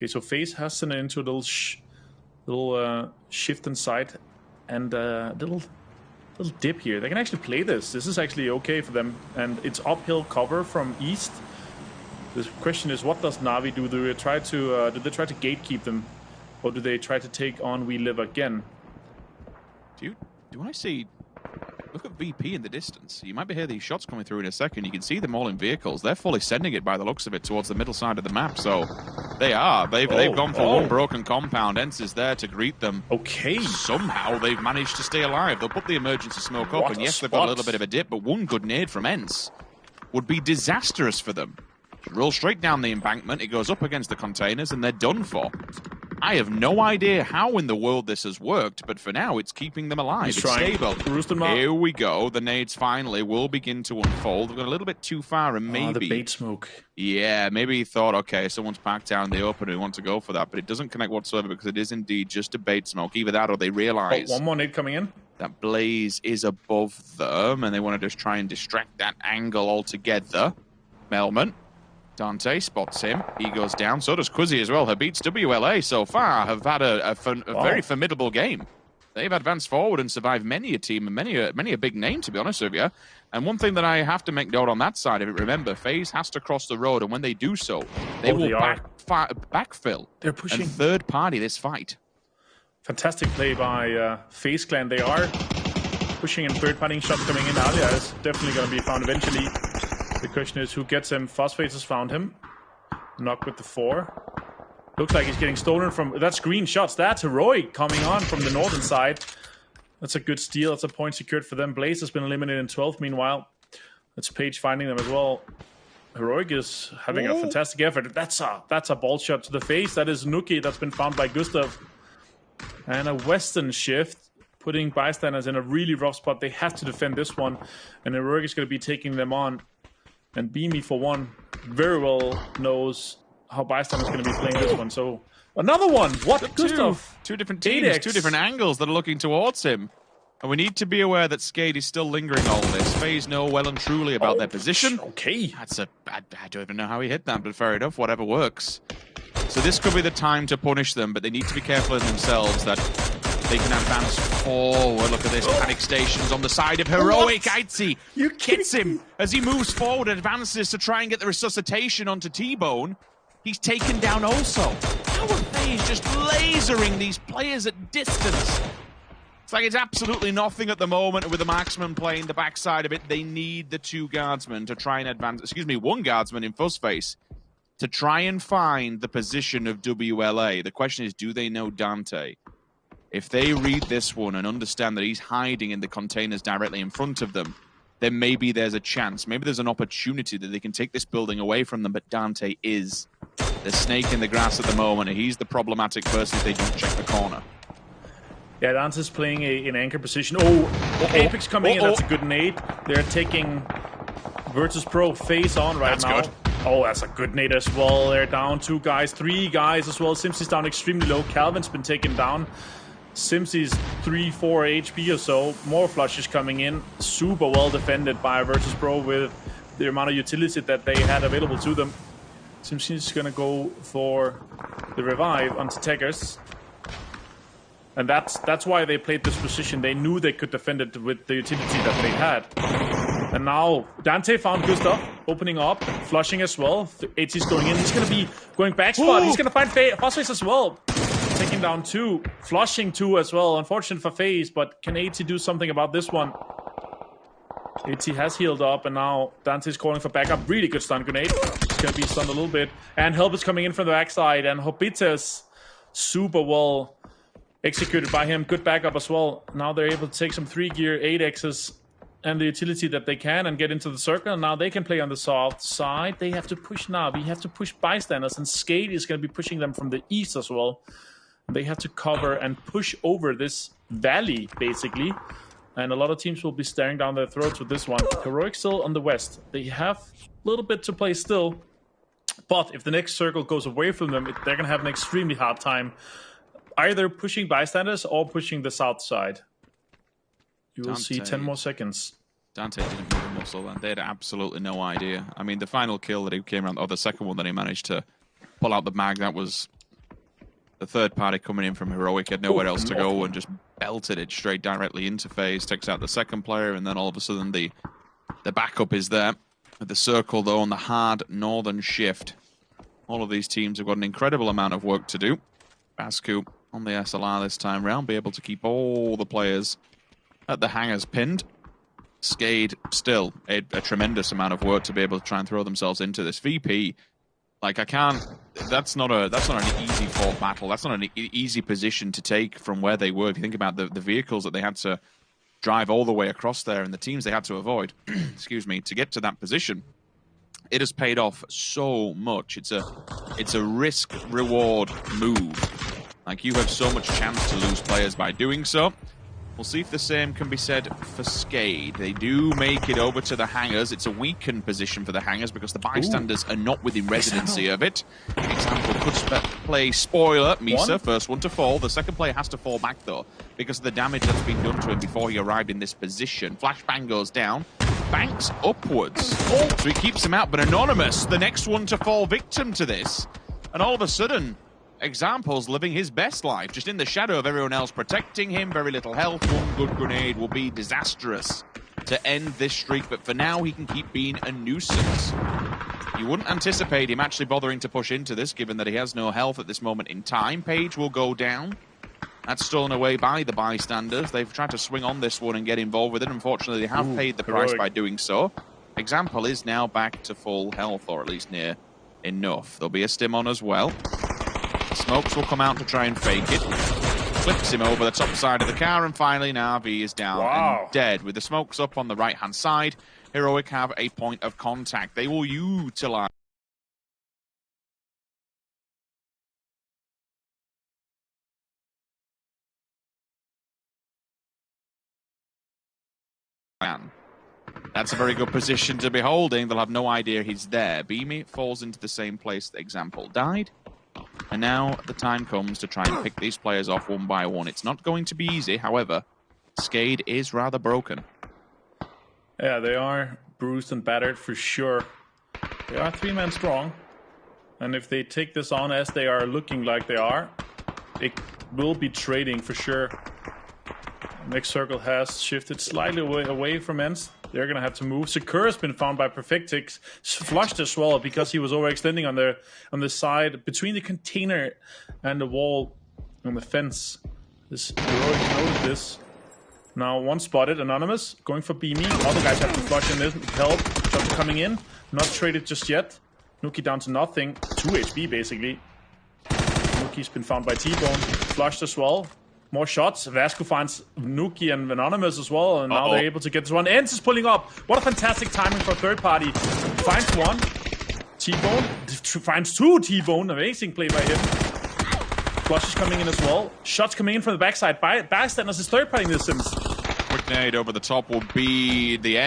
Okay, so FaZe has sent it into a little shift inside and little dip here. They can actually play this. This is actually okay for them, and it's uphill cover from east. The question is, what does Na'Vi do? Do they try to gatekeep them, or do they try to take on We Live again? Do I see? Look at VP in the distance. You might be hearing these shots coming through in a second. You can see them all in vehicles. They're fully sending it by the looks of it towards the middle side of the map. So they are. They've gone for one broken compound. Ents is there to greet them. Okay. Somehow they've managed to stay alive. They'll put the emergency smoke up, and yes, they've got a little bit of a dip, but one good nade from Ents would be disastrous for them. Roll straight down the embankment. It goes up against the containers, and they're done for. I have no idea how in the world this has worked, but for now, it's keeping them alive. It's stable. Here we go. The nades finally will begin to unfold. They've gone a little bit too far, and maybe... the bait smoke. Yeah, maybe he thought, okay, someone's packed down the open, we want to go for that, but it doesn't connect whatsoever because it is indeed just a bait smoke. Either that or they realize... one more nade coming in. That Blaze is above them, and they want to just try and distract that angle altogether. Melman. Dante spots him. He goes down. So does Quizzy as well. Her beats WLA so far have had a very formidable game. They've advanced forward and survived many a team and many a big name, to be honest with you. And one thing that I have to make note on that side of it, remember, FaZe has to cross the road, and when they do so, they will backfill. They're pushing. And third party this fight. Fantastic play by FaZe Clan. They are pushing and third partying shot coming in. Alia is definitely going to be found eventually. The question is who gets him. Phosphate has found him. Knock with the 4. Looks like he's getting stolen from... That's green shots. That's Heroic coming on from the northern side. That's a good steal. That's a point secured for them. Blaze has been eliminated in 12th meanwhile. That's Page finding them as well. Heroic is having a fantastic effort. That's a ball shot to the face. That is Nuki. That's been found by Gustav. And a western shift, putting bystanders in a really rough spot. They have to defend this one. And Heroic is going to be taking them on. And Beamy, for one, very well knows how Bystander's going to be playing this one. So, another one! What? Gustav? Two different teams, 2 different angles that are looking towards him. And we need to be aware that Skade is still lingering all this. FaZe know well and truly about their position. Okay. I don't even know how he hit that, but fair enough, whatever works. So this could be the time to punish them, but they need to be careful in themselves that they can advance forward. Look at this. Panic stations on the side of Heroic. Aitzi hits him as he moves forward, advances to try and get the resuscitation onto T-Bone. He's taken down also. How are FaZe just lasering these players at distance? It's like it's absolutely nothing at the moment with the marksman playing the backside of it. They need the 2 guardsmen to try and advance. Excuse me, 1 guardsman in Fuzzface to try and find the position of WLA. The question is, do they know Dante? If they read this one and understand that he's hiding in the containers directly in front of them, then maybe there's a chance. Maybe there's an opportunity that they can take this building away from them, but Dante is the snake in the grass at the moment, and he's the problematic person if they don't check the corner. Yeah, Dante's playing an anchor position. Apex coming in. That's a good nade. They're taking Virtus Pro face on right now. Good. Oh, that's a good nade as well. They're down 2 guys, 3 guys as well. Simsy's down extremely low. Calvin's been taken down. Simsy's 3-4 HP or so. More flushes coming in. Super well defended by Virtus Pro with the amount of utility that they had available to them. Simsy's gonna go for the revive onto Teggers. And that's why they played this position. They knew they could defend it with the utility that they had. And now Dante found Gustav, opening up, flushing as well. AT's going in. He's going to be going back spot. He's going to find Phosphate as well. Taking down 2, flushing 2 as well. Unfortunate for FaZe, but can AT do something about this one? AT has healed up, and now Dante's calling for backup. Really good stun grenade. He's going to be stunned a little bit. And help is coming in from the backside, and Hobitas super well executed by him. Good backup as well. Now they're able to take some 3-gear 8Xs and the utility that they can and get into the circle. And now they can play on the south side. They have to push now. We have to push bystanders, and Skade is going to be pushing them from the east as well. They have to cover and push over this valley, basically. And a lot of teams will be staring down their throats with this one. Heroic still on the west. They have a little bit to play still. But if the next circle goes away from them, they're going to have an extremely hard time either pushing bystanders or pushing the south side. You will see 10 more seconds. Dante didn't move a muscle, and they had absolutely no idea. I mean, the final kill that he came around, or the second one that he managed to pull out the mag, that was The third party coming in from Heroic had nowhere else to go and just belted it straight directly into FaZe, takes out the second player, and then all of a sudden the backup is there. With the circle, though, on the hard northern shift. All of these teams have got an incredible amount of work to do. Bascu on the SLR this time round, be able to keep all the players at the hangars pinned. Skade still a tremendous amount of work to be able to try and throw themselves into this VP. Like, I can't. That's not an easy fought battle. That's not an easy position to take from where they were. If you think about the vehicles that they had to drive all the way across there and the teams they had to avoid, excuse me, to get to that position, it has paid off so much. It's a risk reward move. Like, you have so much chance to lose players by doing so. We'll see if the same can be said for Skade. They do make it over to the hangars. It's a weakened position for the hangars because the bystanders are not within residency of it. Example could play spoiler. Misa, first one to fall. The second player has to fall back, though, because of the damage that's been done to him before he arrived in this position. Flashbang goes down. Banks upwards. So he keeps him out, but Anonymous, the next one to fall victim to this. And all of a sudden, Example's living his best life, just in the shadow of everyone else protecting him. Very little health. One good grenade will be disastrous to end this streak, but for now he can keep being a nuisance. You wouldn't anticipate him actually bothering to push into this, given that he has no health at this moment in time. Page will go down. That's stolen away by the bystanders. They've tried to swing on this one and get involved with it. Unfortunately, they have paid the price by doing so. Example is now back to full health, or at least near enough. There'll be a stim on as well. Smokes will come out to try and fake it. Flips him over the top side of the car, and finally Na'Vi is down and dead. With the smokes up on the right-hand side, Heroic have a point of contact. They will utilize That's a very good position to be holding. They'll have no idea he's there. Beamy falls into the same place the Example died. And now the time comes to try and pick these players off one by one. It's not going to be easy, however. Skade is rather broken. Yeah, they are bruised and battered for sure. They are 3-man strong. And if they take this on as they are looking like they are, it will be trading for sure. Next circle has shifted slightly away from ends. They're going to have to move. Secure has been found by Perfectix. Flushed as well because he was overextending on the side between the container and the wall on the fence. This Heroic noted this. Now one spotted. Anonymous going for Beamy. Other guys have to flush in this. Help. Shots coming in. Not traded just yet. Nuki down to nothing. 2 HP basically. Nuki's been found by T-Bone. Flushed as well. More shots. Vasco finds Nuki and Anonymous as well, and now they're able to get this one. Ents is pulling up. What a fantastic timing for a third party. Finds one. T-Bone. Finds 2 T-Bone. Amazing play by him. Flush is coming in as well. Shots coming in from the backside. Bystanders is third party in this Sims. Quick nade over the top will be the end.